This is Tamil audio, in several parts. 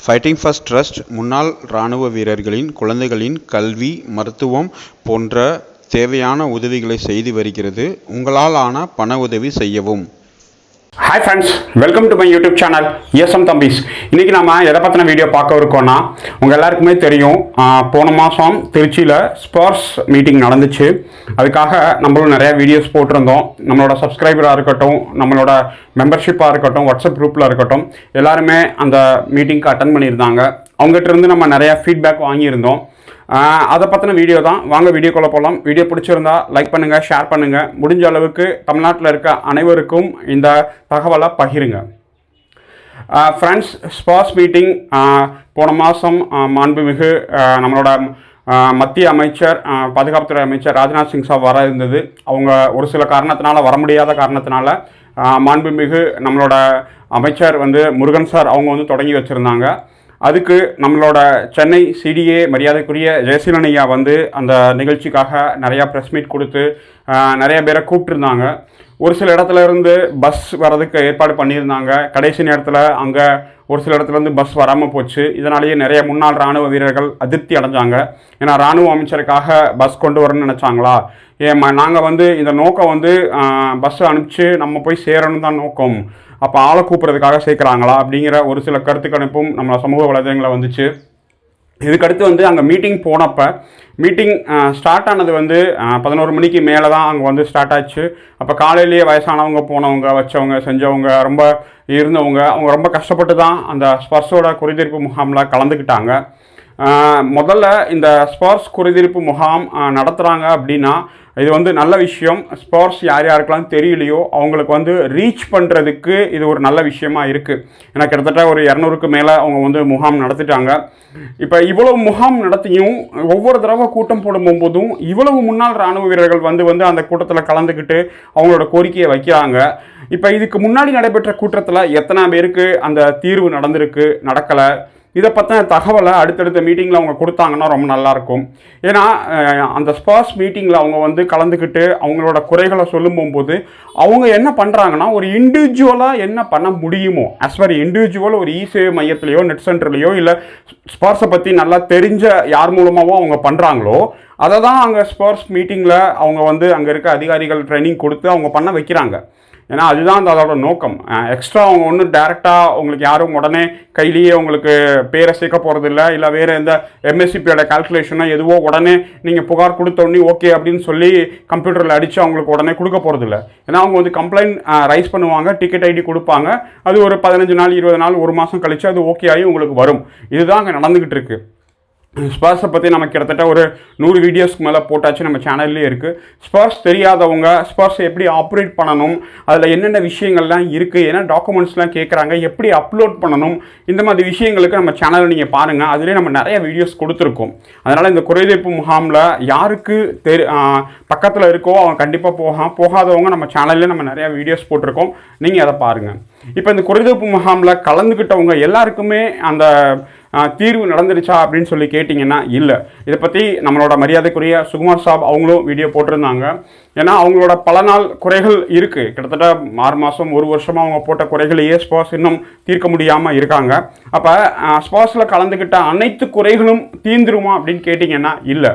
ஃபைட்டிங் ஃபர்ஸ்ட் ட்ரஸ்ட் முன்னாள் இராணுவ வீரர்களின் குழந்தைகளின் கல்வி, மருத்துவம் போன்ற தேவையான உதவிகளை செய்து வருகிறது. உங்களால் ஆன பண உதவி செய்யவும். Hi friends, welcome to my YouTube channel SM Thambis. இன்றைக்கி நம்ம எதை பற்றின வீடியோ பார்க்க இருக்கோன்னா, உங்கள் எல்லாருக்குமே தெரியும், போன மாதம் திருச்சியில் ஸ்போர்ட்ஸ் மீட்டிங் நடந்துச்சு. அதுக்காக நம்மளும் நிறையா வீடியோஸ் போட்டிருந்தோம். நம்மளோட சப்ஸ்கிரைபராக இருக்கட்டும், நம்மளோட மெம்பர்ஷிப்பாக இருக்கட்டும், வாட்ஸ்அப் குரூப்பில் இருக்கட்டும், எல்லாருமே அந்த மீட்டிங்க்கு அட்டன் பண்ணியிருந்தாங்க. அவங்ககிட்ட இருந்து நம்ம நிறையா ஃபீட்பேக் வாங்கியிருந்தோம். அதை பற்றின வீடியோ தான். வாங்க வீடியோக்குள்ளே போகலாம். வீடியோ பிடிச்சிருந்தா லைக் பண்ணுங்கள், ஷேர் பண்ணுங்கள். முடிஞ்ச அளவுக்கு தமிழ்நாட்டில் இருக்க அனைவருக்கும் இந்த தகவலை பகிருங்க. ஃப்ரெண்ட்ஸ், ஸ்போர்ட்ஸ் மீட்டிங் போன மாதம் மாண்புமிகு நம்மளோட மத்திய அமைச்சர், பாதுகாப்புத்துறை அமைச்சர் ராஜ்நாத் சிங் சார் வர இருந்தது. அவங்க ஒரு சில காரணத்தினால வர முடியாத காரணத்தினால மாண்புமிகு நம்மளோட அமைச்சர் முருகன் சார் அவங்க தொடங்கி வச்சுருந்தாங்க. அதுக்கு நம்மளோட சென்னை சிடிஏ மரியாதைக்குரிய ஜெயசீலன் ஐயா அந்த நிகழ்ச்சிக்காக நிறையா ப்ரெஸ் மீட் கொடுத்து நிறைய பேரை கூப்பிட்டுருந்தாங்க. ஒரு சில இடத்துல இருந்து பஸ் வரதுக்கு ஏற்பாடு பண்ணியிருந்தாங்க. கடைசி நேரத்தில் அங்கே ஒரு சில இடத்துலேருந்து பஸ் வராமல் போச்சு. இதனாலேயே நிறைய முன்னாள் இராணுவ வீரர்கள் அதிருப்தி அடைஞ்சாங்க. ஏன்னா இராணுவ அமைச்சருக்காக பஸ் கொண்டு வரணும்னு நினச்சாங்களா? நாங்கள் இந்த நோக்கம் பஸ் அனுப்பிச்சு நம்ம போய் சேரணும் தான் நோக்கம், அப்போ ஆளை கூப்பிட்றதுக்காக சேர்க்குறாங்களா அப்படிங்கிற ஒரு சில கருத்து கணிப்பும் நம்ம சமூக வலைதளங்களில் வந்துச்சு. இதுக்கடுத்து அங்கே மீட்டிங் போனப்போ மீட்டிங் ஸ்டார்ட் ஆனது 11 மணிக்கு மேலே தான் அங்கே ஸ்டார்ட் ஆச்சு. அப்போ காலையிலேயே வயசானவங்க, போனவங்க, வச்சவங்க, செஞ்சவங்க, ரொம்ப இருந்தவங்க, அவங்க ரொம்ப கஷ்டப்பட்டு தான் அந்த ஸ்போர்ட்ஸோட குறைதீர்ப்பு முகாமில் கலந்துக்கிட்டாங்க. முதல்ல இந்த ஸ்போர்ட்ஸ் குறைதீர்ப்பு முகாம் நடத்துகிறாங்க அப்படின்னா இது நல்ல விஷயம். ஸ்போர்ட்ஸ் யார் யாருக்கெல்லாம் தெரியலையோ அவங்களுக்கு ரீச் பண்ணுறதுக்கு இது ஒரு நல்ல விஷயமா இருக்குது. ஏன்னா கிட்டத்தட்ட ஒரு 200க்கு மேலே அவங்க முகாம் நடத்திட்டாங்க. இப்போ இவ்வளவு முகாம் நடத்தியும் ஒவ்வொரு தடவை கூட்டம் போடும்போதும் இவ்வளவு முன்னாள் இராணுவ வீரர்கள் அந்த கூட்டத்தில் கலந்துக்கிட்டு அவங்களோட கோரிக்கையை வைக்கிறாங்க. இப்போ இதுக்கு முன்னாடி நடைபெற்ற கூட்டத்தில் எத்தனை பேருக்கு அந்த தீர்வு நடந்திருக்கு, நடக்கலை, இதை பற்றின தகவலை அடுத்தடுத்த மீட்டிங்கில் அவங்க கொடுத்தாங்கன்னா ரொம்ப நல்லாயிருக்கும். ஏன்னா அந்த ஸ்போர்ட்ஸ் மீட்டிங்கில் அவங்க கலந்துக்கிட்டு அவங்களோட குறைகளை சொல்லும் போகும்போது அவங்க என்ன பண்ணுறாங்கன்னா, ஒரு இண்டிவிஜுவலாக என்ன பண்ண முடியுமோ ஆஸ் பர் இண்டிவிஜுவல் ஒரு இசேவை மையத்துலேயோ நெட் சென்டர்லேயோ இல்லை ஸ்போர்ட்ஸை பற்றி நல்லா தெரிஞ்ச யார் மூலமாகவோ அவங்க பண்ணுறாங்களோ அதை தான் அங்கே ஸ்போர்ட்ஸ் மீட்டிங்கில் அவங்க அங்கே இருக்க அதிகாரிகள் ட்ரைனிங் கொடுத்து அவங்க பண்ண வைக்கிறாங்க. ஏன்னா அதுதான் அதோட நோக்கம். எக்ஸ்ட்ரா அவங்க ஒன்றும் டேரெக்டாக உங்களுக்கு யாரும் உடனே கையிலேயே உங்களுக்கு பேரை சேர்க்க போகிறதில்ல, இல்லை வேறு எந்த எம்எஸ்சிபியோட கால்குலேஷனோ எதுவோ உடனே நீங்கள் புகார் கொடுத்தோடனே ஓகே அப்படின்னு சொல்லி கம்ப்யூட்டரில் அடித்து அவங்களுக்கு உடனே கொடுக்க போகிறதில்ல. ஏன்னா அவங்க கம்ப்ளைண்ட் ரைஸ் பண்ணுவாங்க, டிக்கெட் ஐடி கொடுப்பாங்க. அது ஒரு 15 நாள், 20 நாள், ஒரு மாதம் கழித்து அது ஓகே ஆகி உங்களுக்கு வரும். இதுதான் அங்கே நடந்துக்கிட்டு இருக்குது. ஸ்போர்ட்ஸை பற்றி நம்ம கிட்டத்தட்ட ஒரு 100 வீடியோஸ்க்கு மேலே போட்டாச்சு, நம்ம சேனல்லே இருக்குது. ஸ்போர்ட்ஸ் தெரியாதவங்க ஸ்போர்ட்ஸை எப்படி ஆப்ரேட் பண்ணணும், அதில் என்னென்ன விஷயங்கள்லாம் இருக்குது, என்ன டாக்குமெண்ட்ஸ்லாம் கேட்குறாங்க, எப்படி அப்லோட் பண்ணணும், இந்த மாதிரி விஷயங்களுக்கு நம்ம சேனலில் நீங்கள் பாருங்கள். அதிலே நம்ம நிறைய வீடியோஸ் கொடுத்துருக்கோம். அதனால் இந்த குறைதீர்ப்பு முகாமில் யாருக்கு பக்கத்தில் இருக்கோ அவங்க கண்டிப்பாக போகாதவங்க நம்ம சேனல்லே நம்ம நிறையா வீடியோஸ் போட்டிருக்கோம், நீங்கள் அதை பாருங்கள். இப்போ இந்த குறைதீர்ப்பு முகாமில் கலந்துக்கிட்டவங்க எல்லாருக்குமே அந்த தீர்வு நடந்துருச்சா அப்படின்னு சொல்லி கேட்டிங்கன்னா இல்லை. இதை பற்றி நம்மளோட மரியாதைக்குரிய சுகுமார் சாப் அவங்களும் வீடியோ போட்டிருந்தாங்க. ஏன்னா அவங்களோட பல நாள் குறைகள் இருக்குது. கிட்டத்தட்ட 6 மாதம், 1 வருஷமாக அவங்க போட்ட குறைகளையே ஸ்போர்ட்ஸ் இன்னும் தீர்க்க முடியாமல் இருக்காங்க. அப்போ ஸ்போர்ட்ஸில் கலந்துக்கிட்ட அனைத்து குறைகளும் தீர்ந்துருமா அப்படின்னு கேட்டிங்கன்னா இல்லை.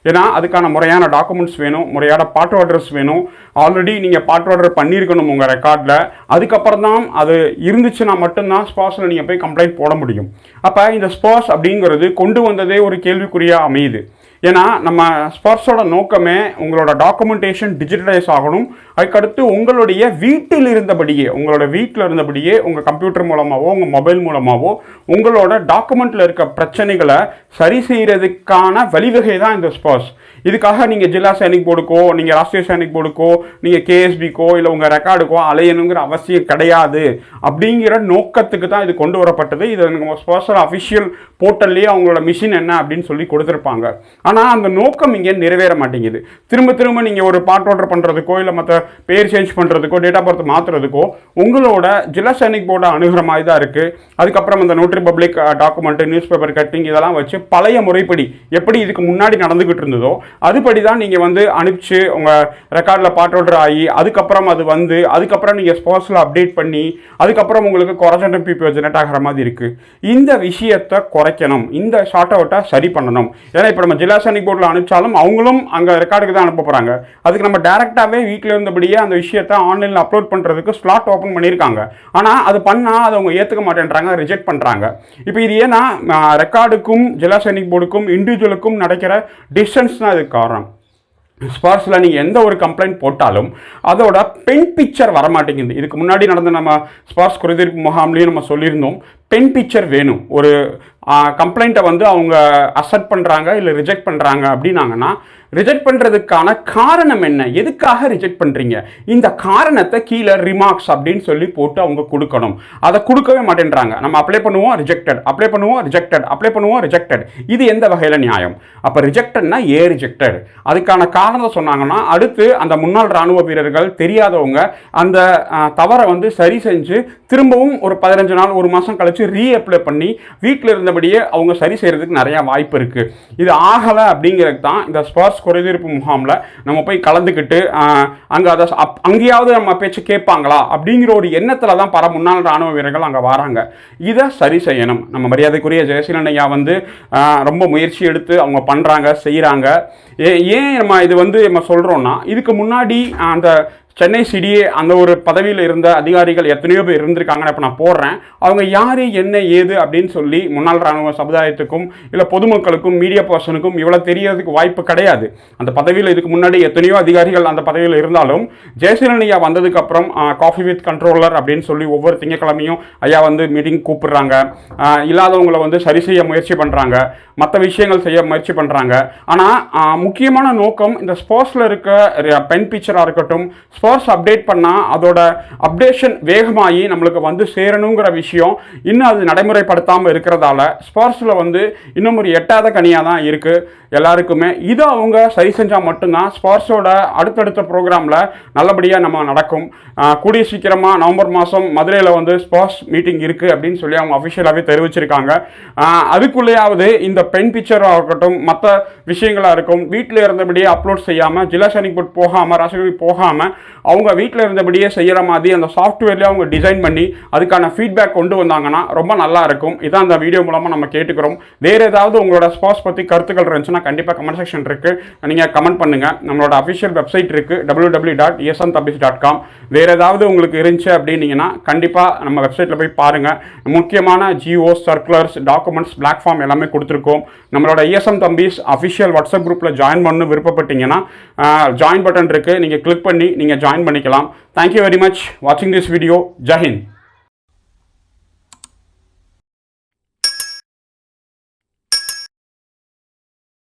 ஏன்னா அதுக்கான முறையான டாக்குமெண்ட்ஸ் வேணும், முறையான பார்ட் ஆர்டர்ஸ் வேணும். ஆல்ரெடி நீங்கள் பார்ட் ஆர்டர் பண்ணியிருக்கணும் உங்கள் ரெக்கார்டில். அதுக்கப்புறம் தான் அது இருந்துச்சுன்னா மட்டும்தான் ஸ்போர்ட்ஸில் நீங்கள் போய் கம்ப்ளைண்ட் போட முடியும். அப்போ இந்த ஸ்போர்ட்ஸ் அப்படிங்கிறது கொண்டு வந்ததே ஒரு கேள்விக்குறியாக அமையுது. ஏன்னா நம்ம ஸ்போர்ட்ஸோட நோக்கமே உங்களோட டாக்குமெண்டேஷன் டிஜிட்டலைஸ் ஆகணும். அதுக்கடுத்து உங்களுடைய வீட்டில் இருந்தபடியே, உங்களோட வீட்டில் இருந்தபடியே உங்கள் கம்ப்யூட்டர் மூலமாகவோ உங்கள் மொபைல் மூலமாகவோ உங்களோட டாக்குமெண்ட்டில் இருக்க பிரச்சனைகளை சரி செய்கிறதுக்கான வழிவகை தான் இந்த ஸ்போர்ட்ஸ். இதுக்காக நீங்கள் ஜில்லா சைனிக் போர்டுக்கோ, நீங்கள் ராஷ்ட்ரிய சைனிக் போர்டுக்கோ, நீங்கள் கேஎஸ்பிக்கோ இல்லை உங்கள் ரெக்கார்டுக்கோ அலையணுங்கிற அவசியம் கிடையாது. அப்படிங்கிற நோக்கத்துக்கு தான் இது கொண்டு வரப்பட்டது. இது நம்ம ஸ்போர்ட்ஸோட அஃபிஷியல் போர்ட்டல்லையே அவங்களோட மிஷின் என்ன அப்படின்னு சொல்லி கொடுத்துருப்பாங்க. ஆனால் அந்த நோக்கம் இங்கே நிறைவேற மாட்டேங்குது. திரும்ப திரும்ப நீங்கள் ஒரு பார்ட் ஆர்டர் பண்ணுறதுக்கோ இல்லை மற்ற பேர் சேஞ்ச் பண்ணுறதுக்கோ டேட் ஆஃப் பர்த் மாற்றுறதுக்கோ உங்களோட ஜில்லா சைனிக் போர்டை அணுகிற மாதிரி தான் இருக்குது. அதுக்கப்புறம் அந்த notary public document, news paper cutting இதெல்லாம் வச்சு பழைய முறைப்படி எப்படி இதுக்கு முன்னாடி நடந்துகிட்டு இருந்ததோ அதுபடி தான் நீங்கள் வந்து அனுப்பிச்சு உங்கள் ரெக்கார்டில் பார்ட் ஹோல்டர் ஆகி அதுக்கப்புறம் அது வந்து அதுக்கப்புறம் நீங்கள் ஸ்போர்ட்ஸில் அப்டேட் பண்ணி அதுக்கப்புறம் உங்களுக்கு குறைச்ச பிபிஓ ஜெனரேட் ஆகிற மாதிரி இருக்குது. இந்த விஷயத்தை குறைக்கணும், இந்த ஷார்ட் அவுட்டை சரி பண்ணணும். ஏன்னா இப்போ நம்ம ஜில்லா சைனிக் போர்டில் அனுப்பிச்சாலும் அவங்களும் அங்கே ரெக்கார்டுக்கு தான் அனுப்ப போகிறாங்க. அதுக்கு நம்ம டேரெக்டாகவே வீட்டில் இருந்தபடியே அந்த விஷயத்தை ஆன்லைனில் அப்லோட் பண்ணுறதுக்கு ஸ்லாட் ஓப்பன் பண்ணியிருக்காங்க. ஆனால் அது பண்ணால் அதை அவங்க ஏற்றுக்க மாட்டேன்றாங்க, ரிஜெக்ட் பண்ணுறாங்க. இப்போ இது ஏன்னா ரெக்கார்டுக்கும் ஜில்லா சைனிக் போர்டுக்கும் இண்டிவிஜுவலுக்கும் நடக்கிற டிஸ்டன்ஸ் தான் இதுக்கு காரணம். ஸ்பார்ட்ஸில் நீங்கள் எந்த ஒரு கம்ப்ளைண்ட் போட்டாலும் அதோட பென் பிக்சர் வரமாட்டேங்குது. இதுக்கு முன்னாடி நடந்த நம்ம ஸ்பார்ட்ஸ் குறைதீர்ப்பு முகாம்லேயும் நம்ம சொல்லியிருந்தோம், பென் பிக்சர் வேணும். ஒரு கம்ப்ளைண்ட்டை வந்து அவங்க அக்செப்ட் பண்ணுறாங்க இல்லை ரிஜெக்ட் பண்ணுறாங்க அப்படின்னாங்கன்னா ரிஜெக்ட் பண்ணுறதுக்கான காரணம் என்ன, எதுக்காக ரிஜெக்ட் பண்ணுறீங்க, இந்த காரணத்தை கீழே ரிமார்க்ஸ் அப்படின்னு சொல்லி போட்டு அவங்க கொடுக்கணும். அதை கொடுக்கவே மாட்டேன்றாங்க. நம்ம அப்ளை பண்ணுவோம் ரிஜெக்டட், அப்ளை பண்ணுவோம் ரிஜெக்டட், அப்ளை பண்ணுவோம் ரிஜெக்டட். இது எந்த வகையில் நியாயம்? அப்போ ரிஜெக்டட்னா ரிஜெக்டட். அதுக்கான காரணத்தை சொன்னாங்கன்னா அடுத்து அந்த முன்னாள் இராணுவ வீரர்கள் தெரியாதவங்க அந்த தவறை வந்து சரி செஞ்சு திரும்பவும் ஒரு 15 நாள் 1 மாதம் கழிச்சு ரீஅப்ளை பண்ணி வீட்டில் இருந்தபடியே அவங்க சரி செய்கிறதுக்கு நிறையா வாய்ப்பு இருக்குது. இது ஆகலை அப்படிங்கிறது தான் இந்த ஸ்பார்ட்ஸ் குறைதீர்ப்பு முகாமில் நம்ம போய் கலந்துக்கிட்டு அங்கே அதை அங்கேயாவது நம்ம பேச்சு கேட்பாங்களா அப்படிங்கிற ஒரு எண்ணத்தில் தான் பல முன்னாள் இராணுவ வீரர்கள் அங்கே வராங்க. இதை சரி செய்யணும். நம்ம மரியாதைக்குரிய ஜெயசீலன் ஐயா வந்து ரொம்ப முயற்சி எடுத்து அவங்க பண்ணுறாங்க, செய்கிறாங்க. ஏன் நம்ம இது வந்து நம்ம சொல்கிறோன்னா இதுக்கு முன்னாடி அந்த சென்னை சிடிஏ அந்த ஒரு பதவியில் இருந்த அதிகாரிகள் எத்தனையோ பேர் இருந்திருக்காங்கன்னு இப்போ நான் போடுறேன். அவங்க யார் என்ன ஏது அப்படின்னு சொல்லி முன்னாள் இராணுவ சமுதாயத்துக்கும் இல்லை பொதுமக்களுக்கும் மீடியா பர்சனுக்கும் இவ்வளோ தெரியறதுக்கு வாய்ப்பு கிடையாது. அந்த பதவியில் இதுக்கு முன்னாடி எத்தனையோ அதிகாரிகள் அந்த பதவியில் இருந்தாலும் ஜெயசீலன் ஐயா வந்ததுக்கப்புறம் காஃபி வித் கண்ட்ரோலர் அப்படின்னு சொல்லி ஒவ்வொரு திங்கக்கிழமையும் ஐயா வந்து மீட்டிங் கூப்பிடுறாங்க. இல்லாதவங்களை வந்து சரி செய்ய முயற்சி பண்ணுறாங்க, மற்ற விஷயங்கள் செய்ய முயற்சி பண்ணுறாங்க. ஆனால் முக்கியமான நோக்கம் இந்த ஸ்போர்ட்ஸில் இருக்க பென் பிக்சராக இருக்கட்டும், ஸ்போர்ட்ஸ் அப்டேட் பண்ணால் அதோட அப்டேஷன் வேகமாகி நம்மளுக்கு வந்து சேரணுங்கிற விஷயம் இன்னும் அது நடைமுறைப்படுத்தாமல் இருக்கிறதால ஸ்போர்ட்ஸில் வந்து இன்னும் ஒரு எட்டாத கனியாக தான் இருக்குது எல்லாருக்குமே. இதை அவங்க சரி செஞ்சால் மட்டும்தான் ஸ்போர்ட்ஸோட அடுத்தடுத்த ப்ரோக்ராமில் நல்லபடியாக நம்ம நடக்கும். கூடிய சீக்கிரமாக நவம்பர் மாதம் மதுரையில் வந்து ஸ்போர்ட்ஸ் மீட்டிங் இருக்குது அப்படின்னு சொல்லி அவங்க அஃபிஷியலாகவே தெரிவிச்சிருக்காங்க. அதுக்குள்ளேயாவது இந்த பென் பிக்சராக இருக்கட்டும் மற்ற விஷயங்களாக இருக்கும் வீட்டில் இருந்தபடியே அப்லோட் செய்யாமல் ஜில்லா சைனிக் போர்ட் போகாமல் ராசகவி போகாமல் அவங்க வீட்டில் இருந்தபடியே செய்கிற மாதிரி அந்த சாஃப்ட்வேர்லேயே அவங்க டிசைன் பண்ணி அதுக்கான ஃபீட்பேக் கொண்டு வந்தாங்கன்னா ரொம்ப நல்லா இருக்கும். இதான் அந்த வீடியோ மூலமாக நம்ம கேட்டுக்கிறோம். வேறு ஏதாவது உங்களோட ஸ்போர்ட்ஸ் பற்றி கருத்துக்கள் இருந்துச்சுன்னா கண்டிப்பாக கமெண்ட் செக்ஷன் இருக்குது, நீங்கள் கமெண்ட் பண்ணுங்கள். நம்மளோட அஃபிஷியல் வெப்சைட் இருக்குது www.esmthabis.com. வேறு ஏதாவது உங்களுக்கு இருந்துச்சு அப்படின்னீங்கன்னா கண்டிப்பாக நம்ம வெப்சைட்டில் போய் பாருங்கள். முக்கியமான ஜிஓஸ், சர்க்குலர்ஸ், டாக்குமெண்ட்ஸ், பிளாட்ஃபார்ம் எல்லாமே கொடுத்துருக்கோம். நம்மளோட ESM தம்பிஸ் அஃபிஷியல் வாட்ஸ்அப் குரூப்பில் ஜாயின் பண்ண விருப்பப்பட்டீங்கன்னா ஜாயின் பட்டன் இருக்குது, நீங்கள் கிளிக் பண்ணி நீங்கள் ஜாயின் பண்ணிக்கலாம். Thank you very much watching this video. Jai Hind.